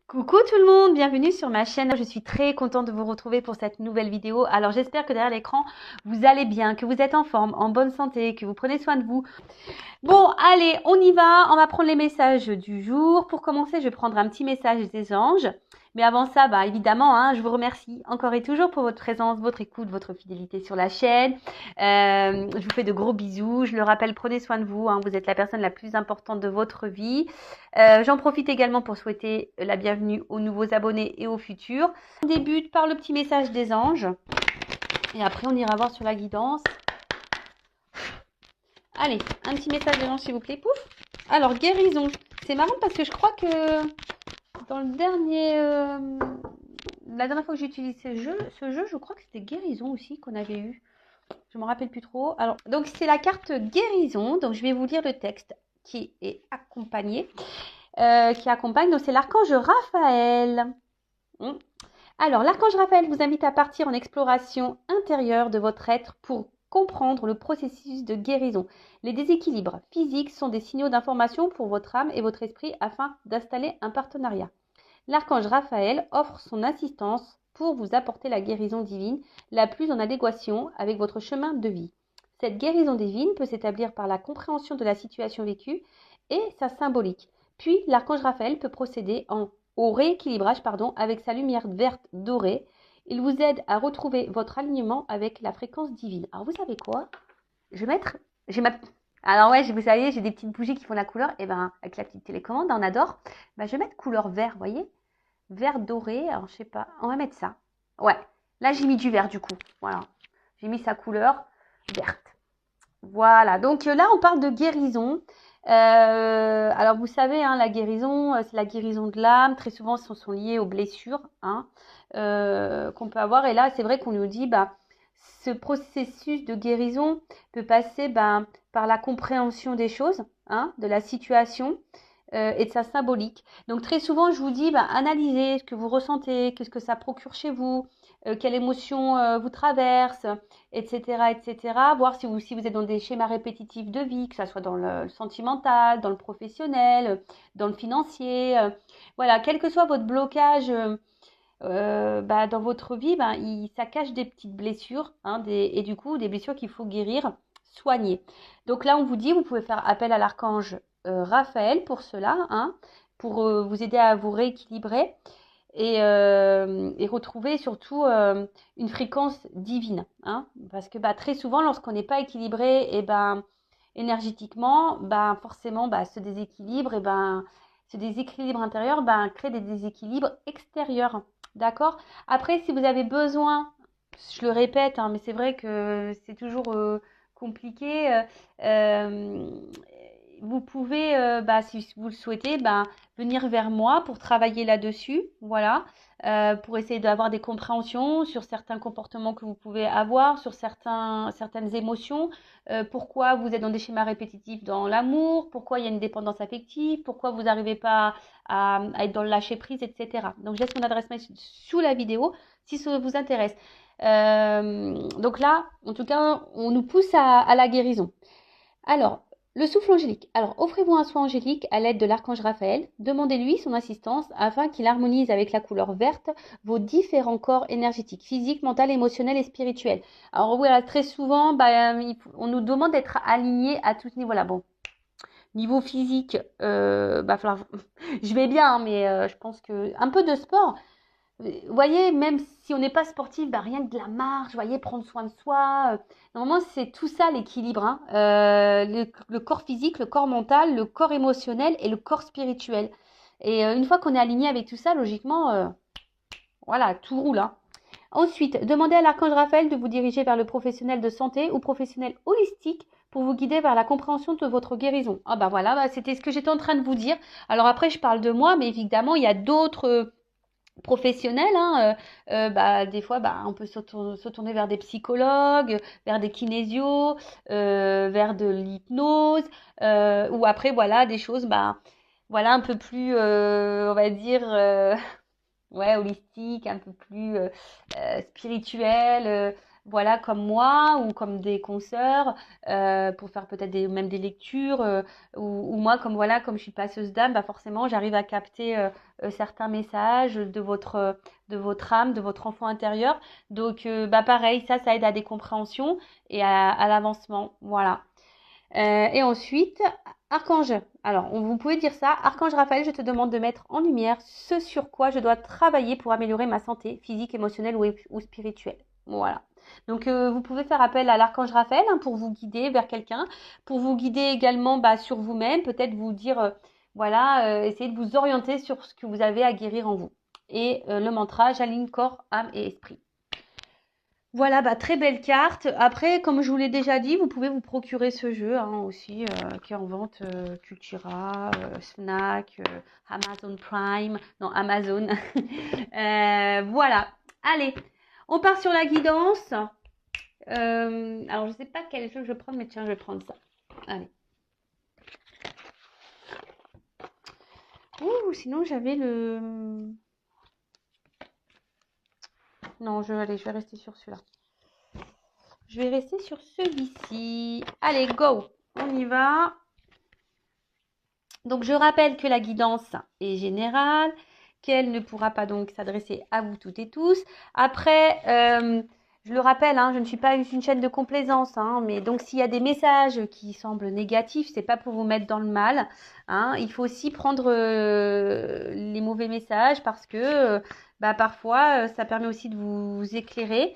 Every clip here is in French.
Coucou tout le monde, bienvenue sur ma chaîne. Je suis très contente de vous retrouver pour cette nouvelle vidéo. Alors j'espère que derrière l'écran, vous allez bien, que vous êtes en forme, en bonne santé, que vous prenez soin de vous. Bon, allez, on y va. On va prendre les messages du jour. Pour commencer, je vais prendre un petit message des anges. Mais avant ça, évidemment, je vous remercie encore et toujours pour votre présence, votre écoute, votre fidélité sur la chaîne. Je vous fais de gros bisous. Je le rappelle, prenez soin de vous. Vous êtes la personne la plus importante de votre vie. J'en profite également pour souhaiter la bienvenue aux nouveaux abonnés et aux futurs. On débute par le petit message des anges. Et après, on ira voir sur la guidance. Allez, un petit message des anges, s'il vous plaît. Pouf. Alors, guérison. C'est marrant parce que je crois que dans le dernier... la dernière fois que j'ai utilisé ce jeu, je crois que c'était guérison aussi qu'on avait eu. Je ne me rappelle plus trop. Alors, donc, c'est la carte guérison. Donc, je vais vous lire le texte qui est accompagné. Qui accompagne. Donc, c'est l'archange Raphaël. Alors, l'archange Raphaël vous invite à partir en exploration intérieure de votre être pour comprendre le processus de guérison. Les déséquilibres physiques sont des signaux d'information pour votre âme et votre esprit afin d'installer un partenariat. L'archange Raphaël offre son assistance pour vous apporter la guérison divine la plus en adéquation avec votre chemin de vie. Cette guérison divine peut s'établir par la compréhension de la situation vécue et sa symbolique. Puis, l'archange Raphaël peut procéder au rééquilibrage avec sa lumière verte dorée. Il vous aide à retrouver votre alignement avec la fréquence divine. Alors, vous savez quoi? Je vais mettre... Alors ouais, vous savez, j'ai des petites bougies qui font la couleur. Et avec la petite télécommande, on adore. Je vais mettre couleur vert, vous voyez? Vert doré. Alors, je sais pas. On va mettre ça. Ouais. Là, j'ai mis du vert, du coup. Voilà. J'ai mis sa couleur verte. Voilà. Donc là, on parle de guérison. Alors, vous savez, la guérison, c'est la guérison de l'âme. Très souvent, ce sont liées aux blessures qu'on peut avoir. Et là, c'est vrai qu'on nous dit, ce processus de guérison peut passer par la compréhension des choses, de la situation et de sa symbolique. Donc, très souvent, je vous dis, analysez ce que vous ressentez, qu'est-ce que ça procure chez vous, quelle émotion vous traverse, etc., etc. Voir si vous êtes dans des schémas répétitifs de vie, que ce soit dans le sentimental, dans le professionnel, dans le financier. Voilà, quel que soit votre blocage dans votre vie, ça cache des petites blessures et du coup, des blessures qu'il faut guérir, soigner. Donc là, on vous dit, vous pouvez faire appel à l'archange Raphaël pour cela, pour vous aider à vous rééquilibrer et retrouver surtout une fréquence divine. Parce que très souvent, lorsqu'on n'est pas équilibré, énergétiquement, forcément, ce déséquilibre, ce déséquilibre intérieur crée des déséquilibres extérieurs. D'accord? Après, si vous avez besoin, je le répète, mais c'est vrai que c'est toujours compliqué, vous pouvez, si vous le souhaitez, venir vers moi pour travailler là-dessus, voilà, pour essayer d'avoir des compréhensions sur certains comportements que vous pouvez avoir, sur certaines émotions, pourquoi vous êtes dans des schémas répétitifs dans l'amour, pourquoi il y a une dépendance affective, pourquoi vous n'arrivez pas à être dans le lâcher-prise, etc. Donc, je laisse mon adresse mail sous la vidéo si ça vous intéresse. Donc là, en tout cas, on nous pousse à la guérison. Alors, le souffle angélique. Alors, offrez-vous un soin angélique à l'aide de l'archange Raphaël. Demandez-lui son assistance afin qu'il harmonise avec la couleur verte vos différents corps énergétiques, physiques, mental, émotionnel et spirituel. Alors, voilà, très souvent, on nous demande d'être alignés à tout ce niveau-là. Bon, niveau physique, je vais bien, mais je pense que un peu de sport. Vous voyez, même si on n'est pas sportif, rien que de la marche, vous voyez, prendre soin de soi. Normalement, c'est tout ça l'équilibre. Le corps physique, le corps mental, le corps émotionnel et le corps spirituel. Et une fois qu'on est aligné avec tout ça, logiquement, voilà, tout roule. Ensuite, demandez à l'archange Raphaël de vous diriger vers le professionnel de santé ou professionnel holistique pour vous guider vers la compréhension de votre guérison. Voilà, c'était ce que j'étais en train de vous dire. Alors après, je parle de moi, mais évidemment, il y a d'autres professionnels, des fois on peut se tourner vers des psychologues, vers des kinésios, vers de l'hypnose, ou après voilà des choses voilà un peu plus on va dire holistique, un peu plus spirituel, voilà, comme moi ou comme des consoeurs, pour faire peut-être même des lectures, ou moi, comme voilà, comme je suis passeuse d'âme, bah forcément, j'arrive à capter certains messages de votre âme, de votre enfant intérieur. Donc, bah pareil, ça aide à des compréhensions et à l'avancement. Voilà. Et ensuite, Archange. Alors, vous pouvez dire ça. Archange Raphaël, je te demande de mettre en lumière ce sur quoi je dois travailler pour améliorer ma santé physique, émotionnelle ou spirituelle. Voilà. Donc, vous pouvez faire appel à l'Archange Raphaël hein, pour vous guider vers quelqu'un, pour vous guider également sur vous-même, peut-être vous dire, voilà, essayez de vous orienter sur ce que vous avez à guérir en vous. Et le mantra, j'aligne corps, âme et esprit. Voilà, bah, très belle carte. Après, comme je vous l'ai déjà dit, vous pouvez vous procurer ce jeu hein, aussi, qui est en vente Cultura, Fnac, Amazon Prime, non Amazon. Voilà. Allez, on part sur la guidance. Alors, je ne sais pas quel jeu je vais prendre, mais tiens, je vais prendre ça. Allez. Ouh, sinon j'avais le... Non, je vais rester sur celui-là. Je vais rester sur celui-ci. Allez, go. On y va. Donc, je rappelle que la guidance est générale, qu'elle ne pourra pas donc s'adresser à vous toutes et tous. Après, je le rappelle, hein, je ne suis pas une chaîne de complaisance, hein, mais donc s'il y a des messages qui semblent négatifs, c'est pas pour vous mettre dans le mal. Hein, il faut aussi prendre les mauvais messages parce que parfois, ça permet aussi de vous éclairer.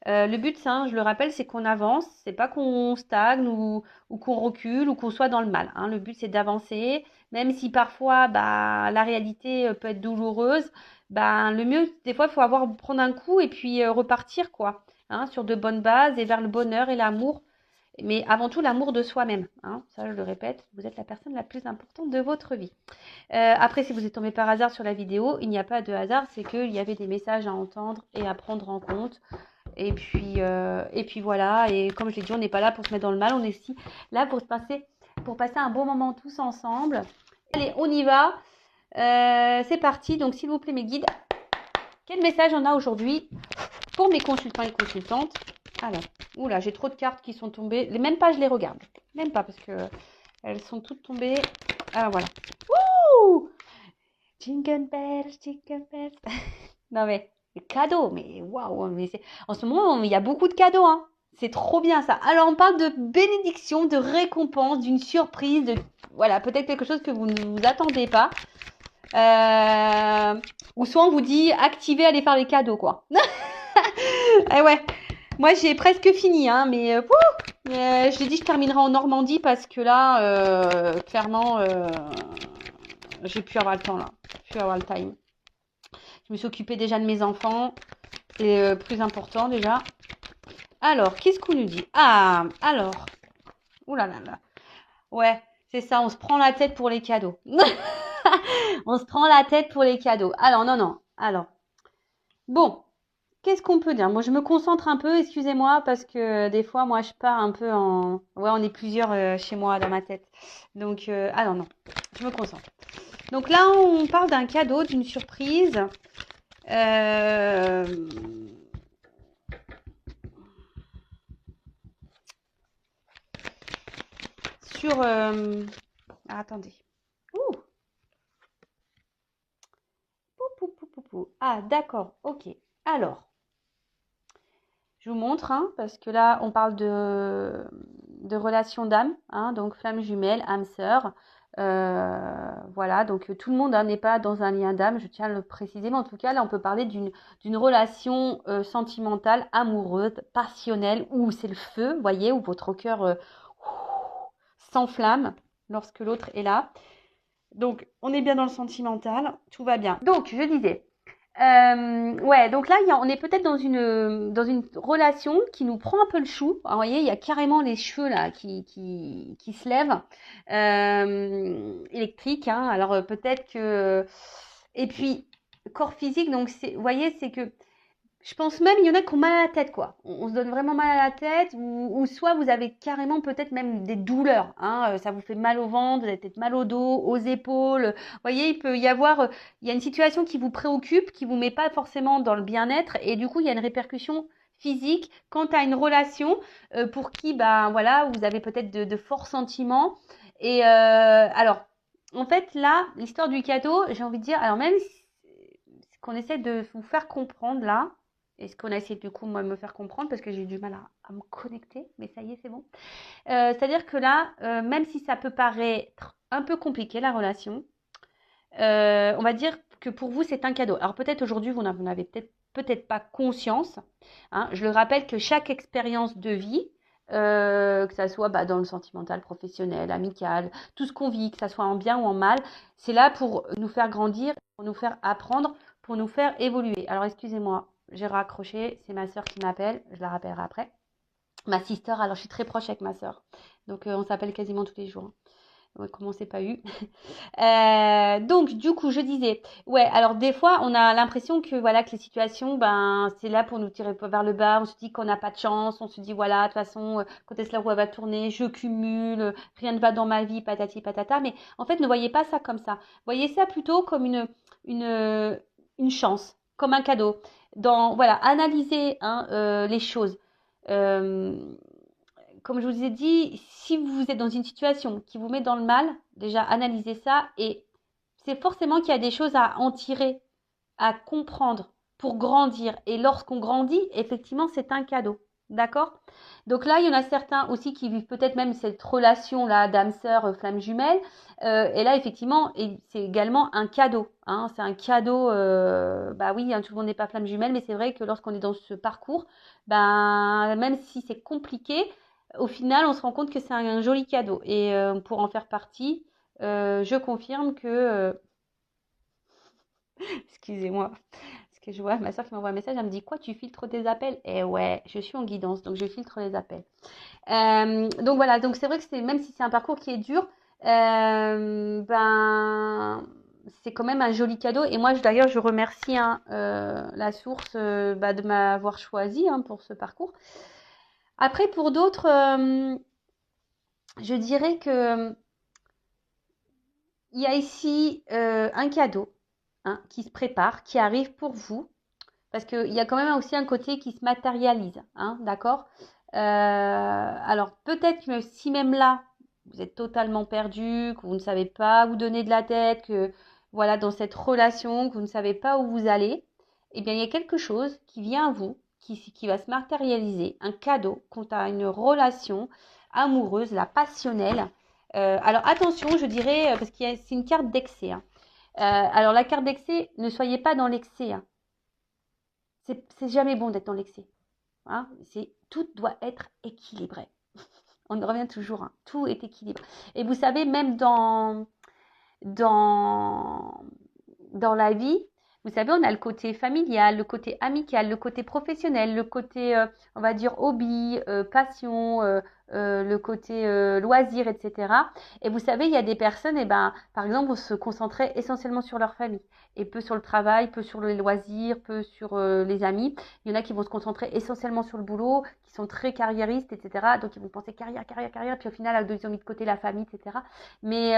Le but, ça, je le rappelle, c'est qu'on avance, c'est pas qu'on stagne ou qu'on recule ou qu'on soit dans le mal. Hein. Le but, c'est d'avancer, même si parfois la réalité peut être douloureuse. Le mieux, des fois, il faut prendre un coup et puis repartir, quoi, hein, sur de bonnes bases et vers le bonheur et l'amour. Mais avant tout, l'amour de soi-même. Hein. Ça, je le répète, vous êtes la personne la plus importante de votre vie. Après, si vous êtes tombé par hasard sur la vidéo, il n'y a pas de hasard, c'est qu'il y avait des messages à entendre et à prendre en compte. Et puis voilà, et comme je l'ai dit, on n'est pas là pour se mettre dans le mal, on est aussi là pour passer un bon moment tous ensemble. Allez, on y va. C'est parti. Donc, s'il vous plaît, mes guides, quel message on a aujourd'hui pour mes consultants et consultantes? Alors, oula, j'ai trop de cartes qui sont tombées. Même pas, je les regarde. Même pas, parce que elles sont toutes tombées. Ah, voilà. Wouh! Jingle bells, jingle bells. Non, mais... cadeaux, mais waouh, mais en ce moment, il y a beaucoup de cadeaux, hein. C'est trop bien ça. Alors, on parle de bénédiction, de récompense, d'une surprise, voilà, peut-être quelque chose que vous ne vous attendez pas. Ou soit on vous dit activez, allez faire les cadeaux, quoi. Eh ouais, moi j'ai presque fini, hein, mais je l'ai dit, je terminerai en Normandie parce que là, clairement, j'ai pu avoir le temps là, j'ai pu avoir le time. Je me suis occupée déjà de mes enfants. C'est plus important déjà. Alors, qu'est-ce qu'on nous dit? Ah, alors. Ouh là là là. Ouais, c'est ça, on se prend la tête pour les cadeaux. On se prend la tête pour les cadeaux. Alors, non. Alors, bon, qu'est-ce qu'on peut dire? Moi, je me concentre un peu, excusez-moi, parce que des fois, moi, je pars un peu en... Ouais, on est plusieurs chez moi dans ma tête. Donc, alors non, je me concentre. Donc là, on parle d'un cadeau, d'une surprise. Sur... attendez. Ouh. Ah, d'accord, ok. Alors, je vous montre, hein, parce que là, on parle de relation d'âme, hein, donc flamme jumelle, âme sœur. Voilà, donc tout le monde n'est pas dans un lien d'âme, je tiens à le préciser, mais en tout cas, là, on peut parler d'une relation sentimentale, amoureuse, passionnelle, où c'est le feu, vous voyez, où votre cœur s'enflamme lorsque l'autre est là. Donc, on est bien dans le sentimental, tout va bien. Donc, je disais, ouais, donc là, on est peut-être dans une relation qui nous prend un peu le chou. Alors, vous voyez, il y a carrément les cheveux là qui se lèvent, électriques. Hein. Alors, peut-être que... Et puis, corps physique, donc, vous voyez, c'est que... Je pense même, il y en a qui ont mal à la tête, quoi. On se donne vraiment mal à la tête, ou soit vous avez carrément peut-être même des douleurs. Hein, ça vous fait mal au ventre, vous avez peut-être mal au dos, aux épaules. Vous voyez, il peut y avoir, il y a une situation qui vous préoccupe, qui vous met pas forcément dans le bien-être, et du coup, il y a une répercussion physique quant à une relation pour qui, ben voilà, vous avez peut-être de forts sentiments. Et alors, en fait, là, l'histoire du cadeau, j'ai envie de dire, alors même ce qu'on essaie de vous faire comprendre là, et ce qu'on a essayé du coup, moi, de me faire comprendre, parce que j'ai eu du mal à me connecter, mais ça y est, c'est bon. C'est-à-dire que là, même si ça peut paraître un peu compliqué, la relation, on va dire que pour vous, c'est un cadeau. Alors peut-être aujourd'hui, vous n'avez peut-être pas conscience. Hein. Je le rappelle que chaque expérience de vie, que ça soit dans le sentimental, professionnel, amical, tout ce qu'on vit, que ça soit en bien ou en mal, c'est là pour nous faire grandir, pour nous faire apprendre, pour nous faire évoluer. Alors excusez-moi, j'ai raccroché, c'est ma sœur qui m'appelle, je la rappellerai après. Ma sister, alors je suis très proche avec ma sœur, donc on s'appelle quasiment tous les jours. Ouais, comment c'est pas eu. Donc du coup je disais, ouais, alors des fois on a l'impression que voilà que les situations, ben c'est là pour nous tirer vers le bas. On se dit qu'on n'a pas de chance, on se dit voilà de toute façon quand est-ce que la roue va tourner, je cumule, rien ne va dans ma vie, patati patata. Mais en fait ne voyez pas ça comme ça. Voyez ça plutôt comme une une chance, comme un cadeau. Dans voilà, analysez hein, les choses. Euh, Comme je vous ai dit, si vous êtes dans une situation qui vous met dans le mal, déjà analysez ça et c'est forcément qu'il y a des choses à en tirer, à comprendre pour grandir. Et lorsqu'on grandit, effectivement, c'est un cadeau. D'accord? Donc là, il y en a certains aussi qui vivent peut-être même cette relation-là d'âme-sœur, flamme jumelle. Et là, effectivement, c'est également un cadeau. Hein. C'est un cadeau, bah oui, hein, tout le monde n'est pas flamme jumelle, mais c'est vrai que lorsqu'on est dans ce parcours, ben, même si c'est compliqué, au final, on se rend compte que c'est un joli cadeau. Et pour en faire partie, je confirme que excusez-moi, parce que je vois ma soeur qui m'envoie un message, elle me dit quoi, tu filtres tes appels? Eh ouais, je suis en guidance, donc je filtre les appels. Donc voilà, donc c'est vrai que c'est même si c'est un parcours qui est dur, ben c'est quand même un joli cadeau. Et moi, d'ailleurs, je remercie hein, la source de m'avoir choisi hein, pour ce parcours. Après, pour d'autres, je dirais que il y a ici un cadeau hein, qui se prépare, qui arrive pour vous. Parce qu'il y a quand même aussi un côté qui se matérialise, hein, d'accord? Alors peut-être que si même là, vous êtes totalement perdu, que vous ne savez pas où donner de la tête, que voilà, dans cette relation, que vous ne savez pas où vous allez, eh bien il y a quelque chose qui vient à vous, qui va se matérialiser, un cadeau quant à une relation amoureuse, la passionnelle. Alors attention, je dirais, parce que c'est une carte d'excès. Hein. Alors la carte d'excès, ne soyez pas dans l'excès. Hein. C'est jamais bon d'être dans l'excès. Hein. Tout doit être équilibré. On revient toujours, hein. Tout est équilibré. Et vous savez, même dans, dans la vie, vous savez, on a le côté familial, le côté amical, le côté professionnel, le côté, on va dire, hobby, passion, le côté loisir, etc. Et vous savez, il y a des personnes, eh ben, par exemple, vont se concentrer essentiellement sur leur famille et peu sur le travail, peu sur les loisirs, peu sur les amis. Il y en a qui vont se concentrer essentiellement sur le boulot, qui sont très carriéristes, etc. Donc, ils vont penser carrière, carrière, carrière, puis au final, ils ont mis de côté la famille, etc. Mais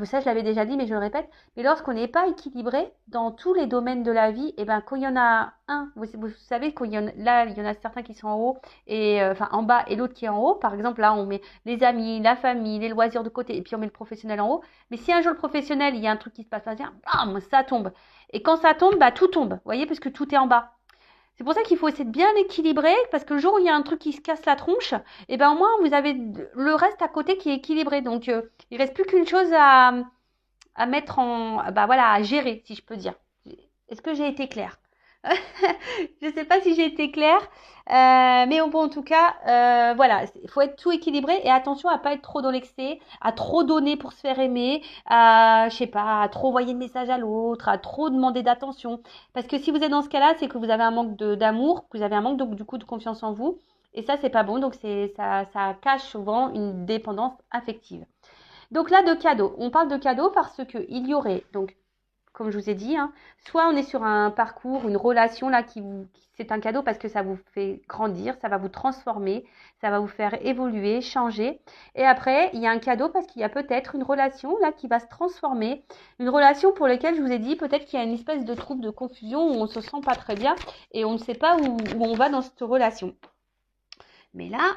ça, je l'avais déjà dit, mais je le répète. Mais lorsqu'on n'est pas équilibré dans tous les domaines de la vie, et ben quand il y en a un, vous savez qu'il y en a, là, il y en a certains qui sont en haut et enfin en bas et l'autre qui est en haut. Par exemple, là, on met les amis, la famille, les loisirs de côté et puis on met le professionnel en haut. Mais si un jour le professionnel, il y a un truc qui se passe, bam, ça tombe. Et quand ça tombe, bah tout tombe. Vous voyez, parce que tout est en bas. C'est pour ça qu'il faut essayer de bien équilibrer, parce que le jour où il y a un truc qui se casse la tronche, et ben au moins vous avez le reste à côté qui est équilibré. Donc il reste plus qu'une chose à mettre en, bah voilà, à gérer, si je peux dire. Est-ce que j'ai été claire? Je ne sais pas si j'ai été claire, mais bon, en tout cas, voilà, il faut être tout équilibré et attention à pas être trop dans l'excès, à trop donner pour se faire aimer, à, je sais pas, à trop envoyer de messages à l'autre, à trop demander d'attention. Parce que si vous êtes dans ce cas-là, c'est que vous avez un manque d'amour, que vous avez un manque du coup de confiance en vous, et ça, c'est pas bon. Donc ça cache souvent une dépendance affective. Donc là, de cadeaux. On parle de cadeaux parce que il y aurait donc comme je vous ai dit, hein. Soit on est sur un parcours, une relation là c'est un cadeau parce que ça vous fait grandir, ça va vous transformer, ça va vous faire évoluer, changer. Et après, il y a un cadeau parce qu'il y a peut-être une relation là qui va se transformer, une relation pour laquelle je vous ai dit peut-être qu'il y a une espèce de trouble, de confusion où on se sent pas très bien et on ne sait pas où on va dans cette relation. Mais là,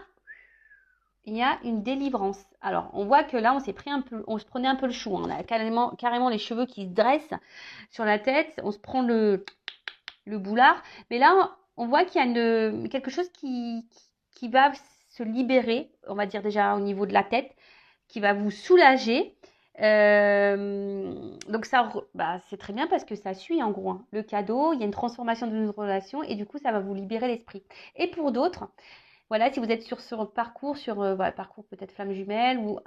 il y a une délivrance. Alors, on voit que là, on se prenait un peu le chou. Hein. On a carrément les cheveux qui se dressent sur la tête. On se prend le boulard. Mais là, on voit qu'il y a quelque chose qui va se libérer, on va dire déjà au niveau de la tête, qui va vous soulager. Donc ça, c'est très bien parce que ça suit en gros. Hein. Le cadeau, il y a une transformation de notre relation et du coup, ça va vous libérer l'esprit. Et pour d'autres, voilà, si vous êtes sur ce parcours, parcours peut-être flamme jumelle ou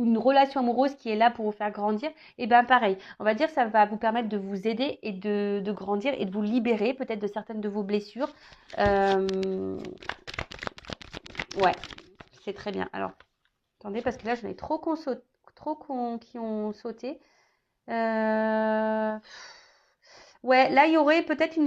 une relation amoureuse qui est là pour vous faire grandir, et bien pareil, on va dire ça va vous permettre de vous aider et de grandir et de vous libérer peut-être de certaines de vos blessures. Ouais, c'est très bien. Alors, attendez, parce que là, j'en ai trop qui ont sauté. Ouais, là, il y aurait peut-être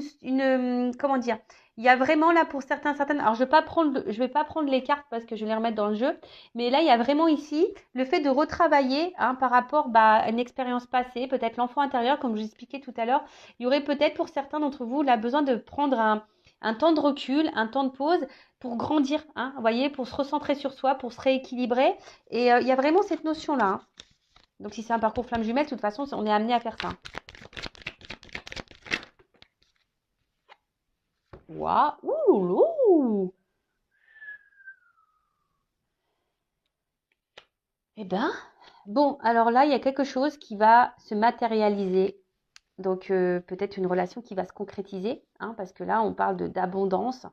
comment dire, il y a vraiment là pour certaines. Alors, je vais pas prendre les cartes parce que je vais les remettre dans le jeu. Mais là, il y a vraiment ici le fait de retravailler hein, par rapport à une expérience passée, peut-être l'enfant intérieur, comme je vous expliquais tout à l'heure. Il y aurait peut-être pour certains d'entre vous là besoin de prendre un temps de recul, un temps de pause pour grandir, hein, vous voyez, pour se recentrer sur soi, pour se rééquilibrer. Et il y a vraiment cette notion-là. Hein. Donc, si c'est un parcours flamme jumelle, de toute façon, on est amené à faire ça. Waouh, ouh. Eh ben, bon, alors là, il y a quelque chose qui va se matérialiser. Donc, peut-être une relation qui va se concrétiser, hein, parce que là, on parle d'abondance.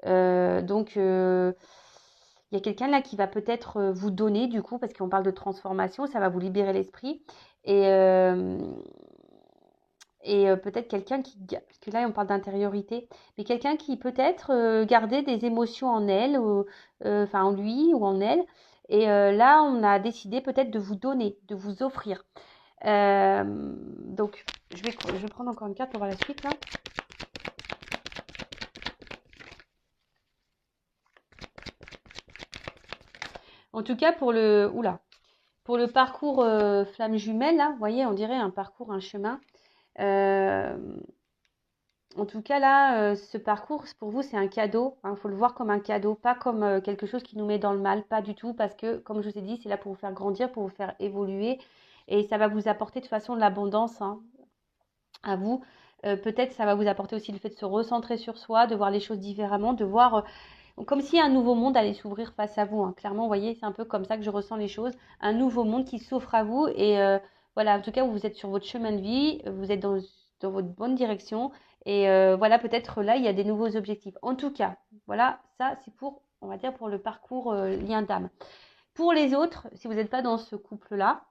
Donc, il y a quelqu'un là qui va peut-être vous donner, du coup, parce qu'on parle de transformation, ça va vous libérer l'esprit. Et, peut-être quelqu'un parce que là on parle d'intériorité, mais quelqu'un qui peut-être gardait des émotions en elle, enfin en lui ou en elle, et là on a décidé peut-être de vous donner, de vous offrir. Donc je vais prendre encore une carte pour voir la suite là. En tout cas pour le parcours flamme jumelle là, vous voyez, on dirait un parcours, un chemin. En tout cas, là, ce parcours, pour vous, c'est un cadeau. Il faut le voir comme un cadeau, pas comme quelque chose qui nous met dans le mal, pas du tout, parce que, comme je vous ai dit, c'est là pour vous faire grandir, pour vous faire évoluer, et ça va vous apporter de toute façon de l'abondance hein, à vous. Peut-être ça va vous apporter aussi le fait de se recentrer sur soi, de voir les choses différemment, de voir comme si un nouveau monde allait s'ouvrir face à vous. Hein. Clairement, vous voyez, c'est un peu comme ça que je ressens les choses. Un nouveau monde qui s'offre à vous, et voilà, en tout cas, vous êtes sur votre chemin de vie, vous êtes dans votre bonne direction. Et voilà, peut-être là, il y a des nouveaux objectifs. En tout cas, voilà, ça, c'est pour, on va dire, pour le parcours lien d'âme. Pour les autres, si vous n'êtes pas dans ce couple-là,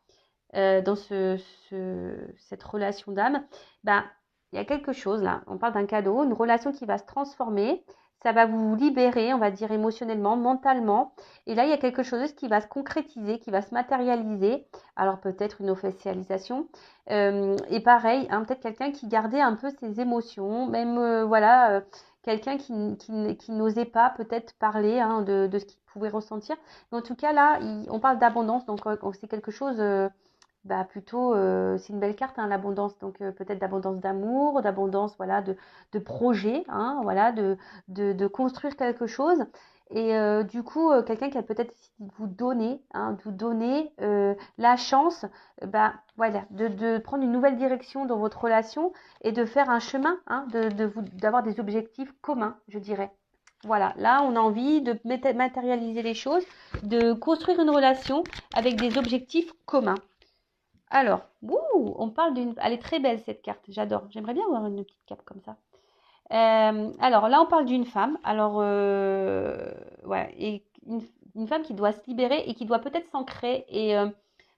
dans cette relation d'âme, ben, il y a quelque chose là. On parle d'un cadeau, une relation qui va se transformer. Ça va vous libérer, on va dire, émotionnellement, mentalement. Et là, il y a quelque chose qui va se concrétiser, qui va se matérialiser. Alors, peut-être une officialisation. Et pareil, hein, peut-être quelqu'un qui gardait un peu ses émotions, même, voilà, quelqu'un qui n'osait pas peut-être parler hein, de ce qu'il pouvait ressentir. Mais en tout cas, là, on parle d'abondance, donc c'est quelque chose plutôt, c'est une belle carte, hein, l'abondance. Donc peut-être d'abondance d'amour, d'abondance, voilà, de projet, hein, voilà, de construire quelque chose. Et du coup, quelqu'un qui a peut-être décidé de vous donner la chance, voilà, de prendre une nouvelle direction dans votre relation et de faire un chemin, hein, d'avoir des objectifs communs, je dirais. Voilà, là, on a envie de matérialiser les choses, de construire une relation avec des objectifs communs. Alors, on parle elle est très belle cette carte, j'adore. J'aimerais bien avoir une petite cape comme ça. Alors là, on parle d'une femme. Alors, ouais, et une femme qui doit se libérer et qui doit peut-être s'ancrer et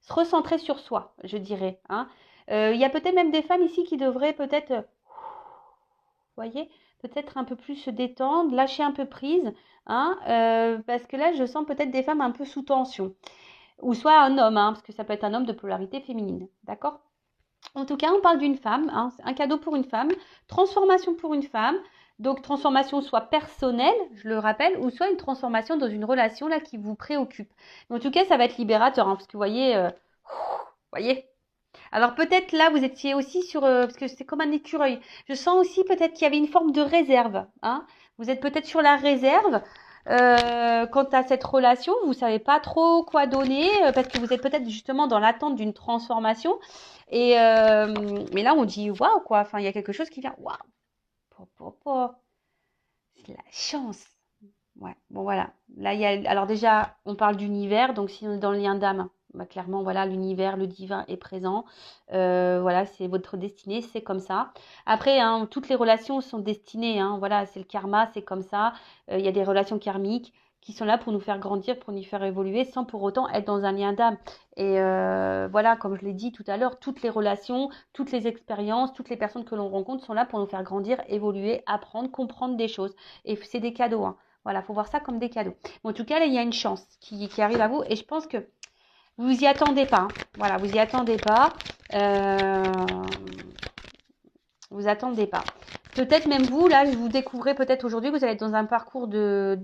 se recentrer sur soi, je dirais. Hein. Il y a peut-être même des femmes ici qui devraient peut-être, voyez, peut-être un peu plus se détendre, lâcher un peu prise, hein, parce que là, je sens peut-être des femmes un peu sous tension. Ou soit un homme, hein, parce que ça peut être un homme de polarité féminine. D'accord ? En tout cas, on parle d'une femme, hein, un cadeau pour une femme, transformation pour une femme. Donc, transformation soit personnelle, je le rappelle, ou soit une transformation dans une relation là qui vous préoccupe. Mais en tout cas, ça va être libérateur, hein, parce que vous voyez. Alors peut-être là, vous étiez aussi sur, parce que c'est comme un écureuil. Je sens aussi peut-être qu'il y avait une forme de réserve, hein. Vous êtes peut-être sur la réserve quant à cette relation. Vous savez pas trop quoi donner parce que vous êtes peut-être justement dans l'attente d'une transformation. Mais là, on dit waouh quoi. Enfin, il y a quelque chose qui vient. Waouh, c'est la chance. Ouais, bon voilà. Là, il y a, alors déjà, on parle d'univers, donc si on est dans le lien d'âme, bah, clairement, voilà, l'univers, le divin est présent. Voilà, c'est votre destinée, c'est comme ça. Après, hein, toutes les relations sont destinées, hein, voilà, c'est le karma, c'est comme ça. Il y a des relations karmiques qui sont là pour nous faire grandir, pour nous faire évoluer, sans pour autant être dans un lien d'âme. Et voilà, comme je l'ai dit tout à l'heure, toutes les relations, toutes les expériences, toutes les personnes que l'on rencontre sont là pour nous faire grandir, évoluer, apprendre, comprendre des choses. Et c'est des cadeaux, hein. Voilà, il faut voir ça comme des cadeaux. Mais en tout cas, là, il y a une chance qui arrive à vous et je pense que vous y attendez pas, hein. Voilà, vous y attendez pas. Euh, vous attendez pas. Peut-être même vous, là, vous découvrez peut-être aujourd'hui que vous allez être dans un parcours de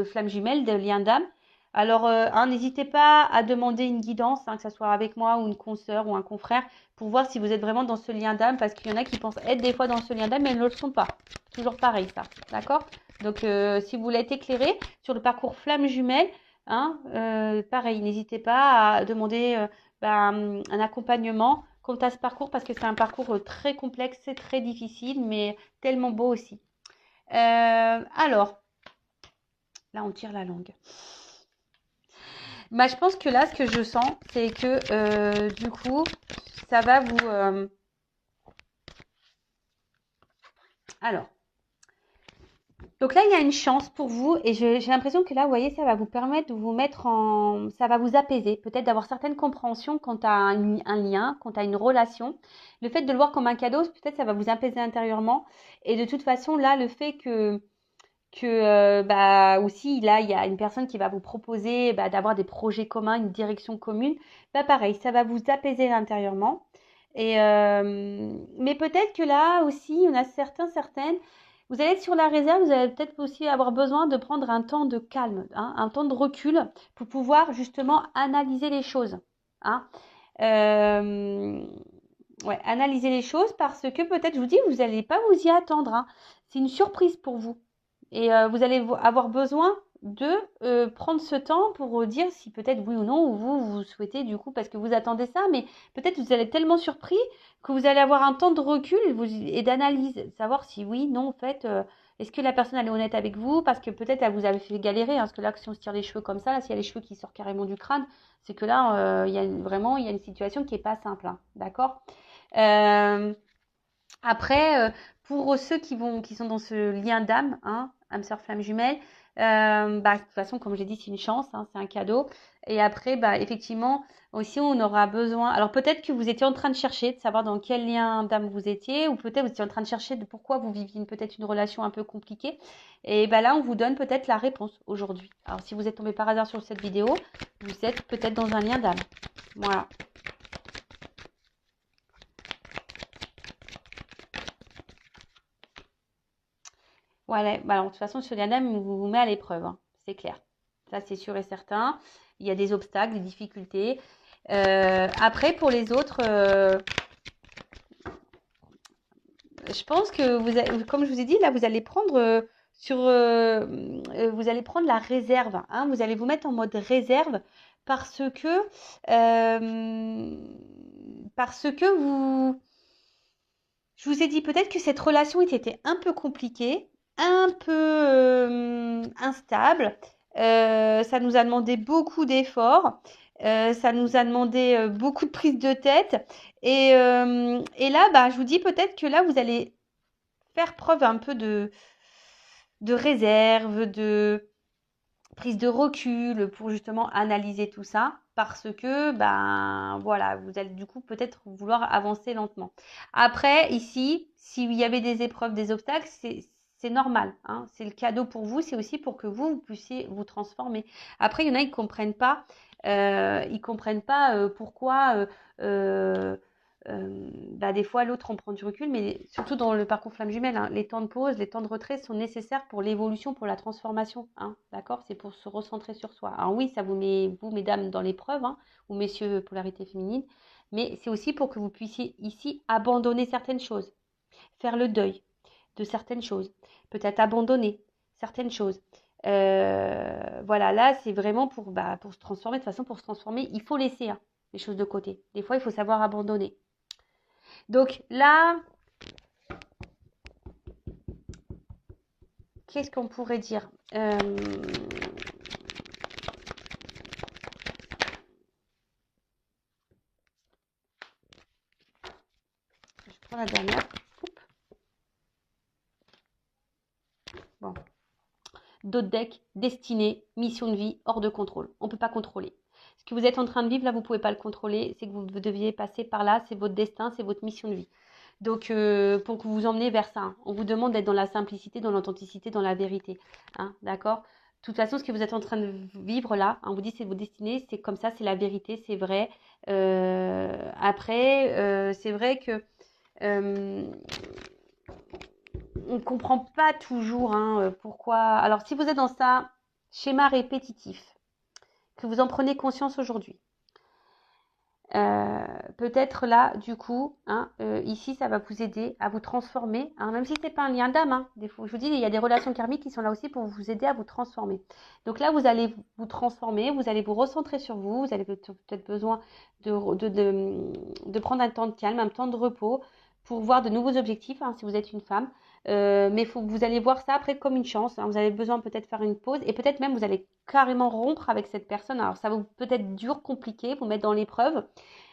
flamme jumelle, de lien d'âme. Alors, hein, n'hésitez pas à demander une guidance, hein, que ce soit avec moi ou une consoeur ou un confrère, pour voir si vous êtes vraiment dans ce lien d'âme, parce qu'il y en a qui pensent être des fois dans ce lien d'âme, mais elles ne le sont pas. Toujours pareil, ça. D'accord? Donc, si vous voulez être éclairé sur le parcours flamme jumelle, hein, pareil, n'hésitez pas à demander un accompagnement quant à ce parcours parce que c'est un parcours très complexe et très difficile, mais tellement beau aussi. Alors, là, on tire la langue. Bah, je pense que là, ce que je sens, c'est que du coup, ça va vous... Alors, donc là, il y a une chance pour vous et j'ai l'impression que là, vous voyez, ça va vous permettre de vous mettre en... Ça va vous apaiser, peut-être d'avoir certaines compréhensions quant à un lien, quant à une relation. Le fait de le voir comme un cadeau, peut-être ça va vous apaiser intérieurement. Et de toute façon, là, le fait que bah aussi là il y a une personne qui va vous proposer d'avoir des projets communs, une direction commune, bah pareil, ça va vous apaiser intérieurement. Mais peut-être que là aussi, on a certaines, vous allez être sur la réserve, vous allez peut-être aussi avoir besoin de prendre un temps de calme, hein, un temps de recul pour pouvoir justement analyser les choses, hein. Euh, ouais, analyser les choses parce que peut-être, je vous dis, vous n'allez pas vous y attendre, hein. C'est une surprise pour vous. Et vous allez avoir besoin de prendre ce temps pour dire si peut-être oui ou non, ou vous souhaitez du coup, parce que vous attendez ça, mais peut-être vous allez être tellement surpris que vous allez avoir un temps de recul et d'analyse, savoir si oui, non, en fait, est-ce que la personne elle est honnête avec vous, parce que peut-être elle vous avait fait galérer, hein, parce que là, si on se tire les cheveux comme ça, là, s'il y a les cheveux qui sortent carrément du crâne, c'est que là, vraiment, il y a une situation qui n'est pas simple, hein, d'accord. euh, Après, pour ceux qui sont dans ce lien d'âme, hein, âme sœur flamme jumelle, de toute façon, comme j'ai dit, c'est une chance, hein, c'est un cadeau. Et après, effectivement, aussi, on aura besoin. Alors peut-être que vous étiez en train de chercher, de savoir dans quel lien d'âme vous étiez, ou peut-être vous étiez en train de chercher de pourquoi vous viviez peut-être une relation un peu compliquée. Et là, on vous donne peut-être la réponse aujourd'hui. Alors si vous êtes tombé par hasard sur cette vidéo, vous êtes peut-être dans un lien d'âme. Voilà. Voilà, alors, de toute façon, ce Diadème vous met à l'épreuve, hein, c'est clair. Ça, c'est sûr et certain. Il y a des obstacles, des difficultés. Après, pour les autres, je pense que comme je vous ai dit, là, vous allez prendre vous allez prendre la réserve, hein, vous allez vous mettre en mode réserve parce que euh, je vous ai dit peut-être que cette relation était un peu compliquée, un peu instable. Ça nous a demandé beaucoup d'efforts. Ça nous a demandé beaucoup de prise de tête. Et là, je vous dis peut-être que là, vous allez faire preuve un peu de réserve, de prise de recul pour justement analyser tout ça parce que voilà, vous allez du coup peut-être vouloir avancer lentement. Après ici, s'il y avait des épreuves, des obstacles, c'est normal, hein, c'est le cadeau pour vous, c'est aussi pour que vous puissiez vous transformer. Après, il y en a ils comprennent pas pourquoi des fois l'autre on prend du recul, mais surtout dans le parcours flamme jumelle, hein, les temps de pause, les temps de retrait sont nécessaires pour l'évolution, pour la transformation, hein, d'accord? C'est pour se recentrer sur soi. Alors oui, ça vous met, vous mesdames, dans l'épreuve, hein, ou messieurs, polarité féminine, mais c'est aussi pour que vous puissiez ici abandonner certaines choses, faire le deuil de certaines choses, peut-être abandonner certaines choses. Voilà, là, c'est vraiment pour se transformer. De toute façon, pour se transformer, il faut laisser, hein, les choses de côté. Des fois, il faut savoir abandonner. Donc là, qu'est-ce qu'on pourrait dire? Je prends la dernière. Oups. Bon. D'autres decks, destinée, mission de vie, hors de contrôle. On ne peut pas contrôler. Ce que vous êtes en train de vivre, là, vous ne pouvez pas le contrôler. C'est que vous deviez passer par là. C'est votre destin, c'est votre mission de vie. Donc, pour que vous vous emmenez vers ça, hein, on vous demande d'être dans la simplicité, dans l'authenticité, dans la vérité. Hein, d'accord? De toute façon, ce que vous êtes en train de vivre là, hein, on vous dit c'est votre destinée, c'est comme ça, c'est la vérité, c'est vrai. Après, c'est vrai que on ne comprend pas toujours, hein, pourquoi. Alors, si vous êtes dans ça, schéma répétitif, que vous en prenez conscience aujourd'hui, peut-être là, du coup, hein, ici, ça va vous aider à vous transformer, hein, même si ce n'est pas un lien d'âme. Hein, je vous dis, il y a des relations karmiques qui sont là aussi pour vous aider à vous transformer. Donc là, vous allez vous transformer, vous allez vous recentrer sur vous, vous avez peut-être besoin de prendre un temps de calme, un temps de repos pour voir de nouveaux objectifs, hein, si vous êtes une femme. Mais vous allez voir ça après comme une chance. Hein, vous avez besoin peut-être faire une pause et peut-être même vous allez carrément rompre avec cette personne. Alors ça va peut-être dur, compliqué, vous mettre dans l'épreuve.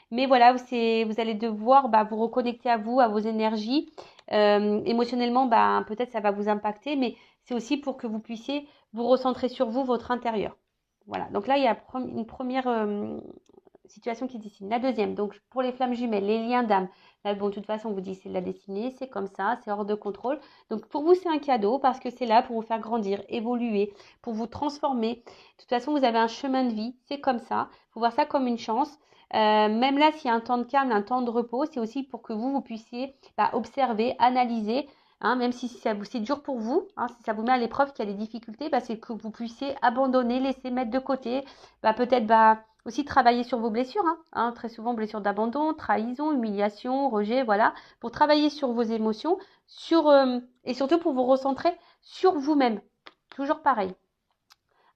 Mais voilà, vous allez devoir vous reconnecter à vous, à vos énergies. Émotionnellement, peut-être ça va vous impacter, mais c'est aussi pour que vous puissiez vous recentrer sur vous, votre intérieur. Voilà, donc là, il y a une première situation qui se dessine. La deuxième, donc pour les flammes jumelles, les liens d'âme. Là, bon, de toute façon, on vous dit c'est de la destinée, c'est comme ça, c'est hors de contrôle. Donc pour vous, c'est un cadeau parce que c'est là pour vous faire grandir, évoluer, pour vous transformer. De toute façon, vous avez un chemin de vie, c'est comme ça. Il faut voir ça comme une chance. Même là, s'il y a un temps de calme, un temps de repos, c'est aussi pour que vous puissiez observer, analyser, hein, même si c'est dur pour vous, hein, si ça vous met à l'épreuve, qu'il y a des difficultés, c'est que vous puissiez abandonner, laisser mettre de côté, peut-être aussi travailler sur vos blessures, hein, très souvent blessures d'abandon, trahison, humiliation, rejet, voilà, pour travailler sur vos émotions, et surtout pour vous recentrer sur vous-même. Toujours pareil.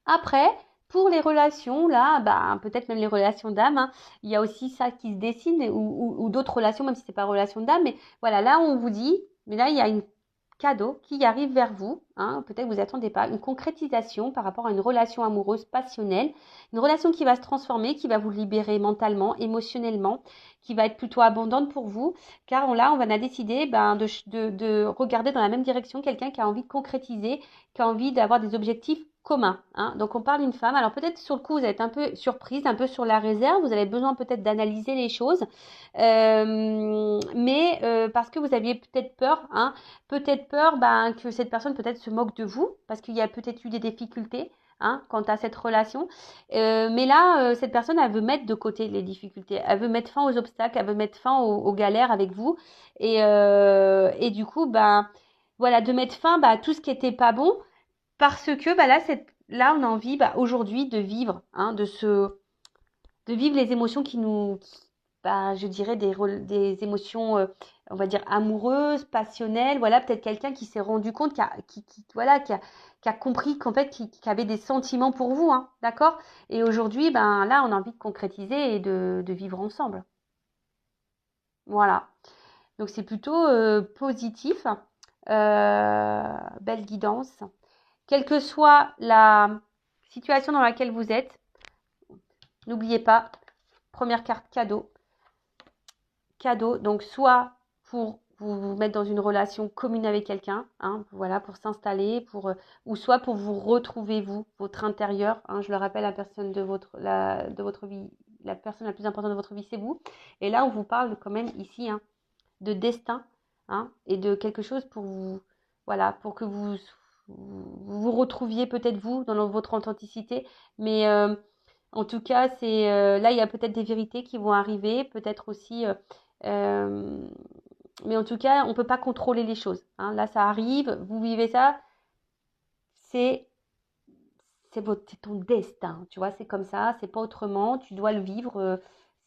Après, pour les relations, là, peut-être même les relations d'âme, hein, il y a aussi ça qui se dessine, ou d'autres relations, même si c'est pas relation d'âme, mais voilà, là on vous dit, mais là il y a une cadeau qui arrive vers vous, hein, peut-être que vous attendez pas, une concrétisation par rapport à une relation amoureuse passionnelle, une relation qui va se transformer, qui va vous libérer mentalement, émotionnellement, qui va être plutôt abondante pour vous, car là on va décider de regarder dans la même direction quelqu'un qui a envie de concrétiser, qui a envie d'avoir des objectifs communs. Hein. Donc on parle d'une femme, alors peut-être sur le coup vous êtes un peu surprise, un peu sur la réserve, vous avez besoin peut-être d'analyser les choses, mais parce que vous aviez peut-être peur, hein, que cette personne peut-être se moque de vous, parce qu'il y a peut-être eu des difficultés, hein, quant à cette relation. Mais là, cette personne, elle veut mettre de côté les difficultés, elle veut mettre fin aux obstacles, elle veut mettre fin aux galères avec vous, et du coup, voilà, de mettre fin à tout ce qui n'était pas bon, parce que là, on a envie aujourd'hui de vivre, hein, de vivre les émotions qui nous, je dirais des émotions, on va dire amoureuses, passionnelles. Voilà, peut-être quelqu'un qui s'est rendu compte, qui a compris qu'en fait, qui avait des sentiments pour vous, hein, d'accord? Et aujourd'hui, là, on a envie de concrétiser et de vivre ensemble. Voilà. Donc c'est plutôt positif, belle guidance. Quelle que soit la situation dans laquelle vous êtes, n'oubliez pas, première carte cadeau. Cadeau, donc soit pour vous mettre dans une relation commune avec quelqu'un, hein, voilà, pour s'installer, ou soit pour vous retrouver vous, votre intérieur. Hein, je le rappelle, la personne de votre vie, la personne la plus importante de votre vie, c'est vous. Et là, on vous parle quand même ici, hein, de destin, hein, et de quelque chose pour vous, voilà, pour que vous retrouviez peut-être vous dans votre authenticité, mais en tout cas, là, il y a peut-être des vérités qui vont arriver, peut-être aussi Mais en tout cas, on ne peut pas contrôler les choses. Hein. Là, ça arrive, vous vivez ça, c'est ton destin, tu vois, c'est comme ça, c'est pas autrement, tu dois le vivre.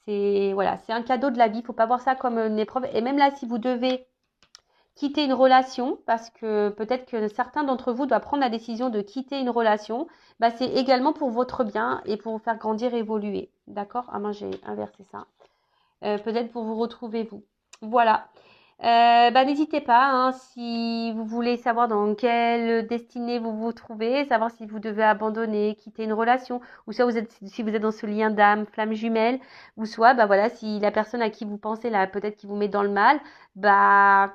C'est voilà, c'est un cadeau de la vie, il ne faut pas voir ça comme une épreuve. Et même là, si vous devez quitter une relation, parce que peut-être que certains d'entre vous doivent prendre la décision de quitter une relation, bah, c'est également pour votre bien et pour vous faire grandir et évoluer. D'accord? Ah, moi, j'ai inversé ça. Peut-être pour vous retrouver, vous. Voilà. Bah, n'hésitez pas, hein, si vous voulez savoir dans quelle destinée vous vous trouvez, savoir si vous devez abandonner, quitter une relation, ou soit si vous êtes dans ce lien d'âme, flamme jumelle, ou soit, bah voilà, si la personne à qui vous pensez là, peut-être qui vous met dans le mal, bah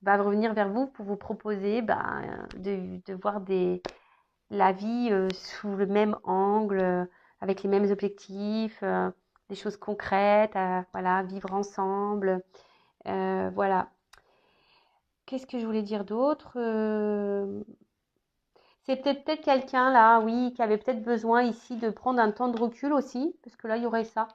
va revenir vers vous pour vous proposer bah, de voir la vie sous le même angle, avec les mêmes objectifs, des choses concrètes, voilà, vivre ensemble. Voilà. Qu'est-ce que je voulais dire d'autre C'est peut-être quelqu'un là, oui, qui avait peut-être besoin ici de prendre un temps de recul aussi, parce que là, il y aurait ça.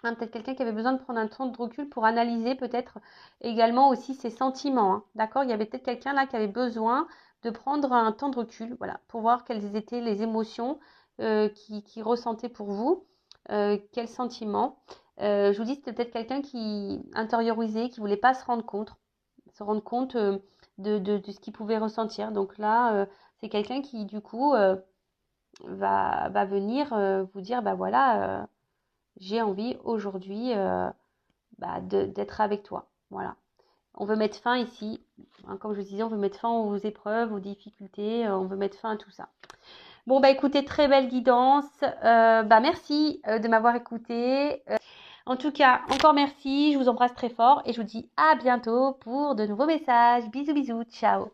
Hein, peut-être quelqu'un qui avait besoin de prendre un temps de recul pour analyser peut-être également aussi ses sentiments. Hein. D'accord? Il y avait peut-être quelqu'un là qui avait besoin de prendre un temps de recul, voilà, pour voir quelles étaient les émotions qu'il ressentait pour vous, quels sentiments. Je vous dis, c'était peut-être quelqu'un qui intériorisait, qui voulait pas se rendre compte de ce qu'il pouvait ressentir. Donc là, c'est quelqu'un qui du coup va venir vous dire, bah voilà. J'ai envie aujourd'hui bah, d'être avec toi. Voilà. On veut mettre fin ici, hein, comme je vous disais, on veut mettre fin aux épreuves, aux difficultés, on veut mettre fin à tout ça. Bon, bah écoutez, très belle guidance. Bah merci de m'avoir écouté. En tout cas, encore merci, je vous embrasse très fort et je vous dis à bientôt pour de nouveaux messages. Bisous, bisous, ciao.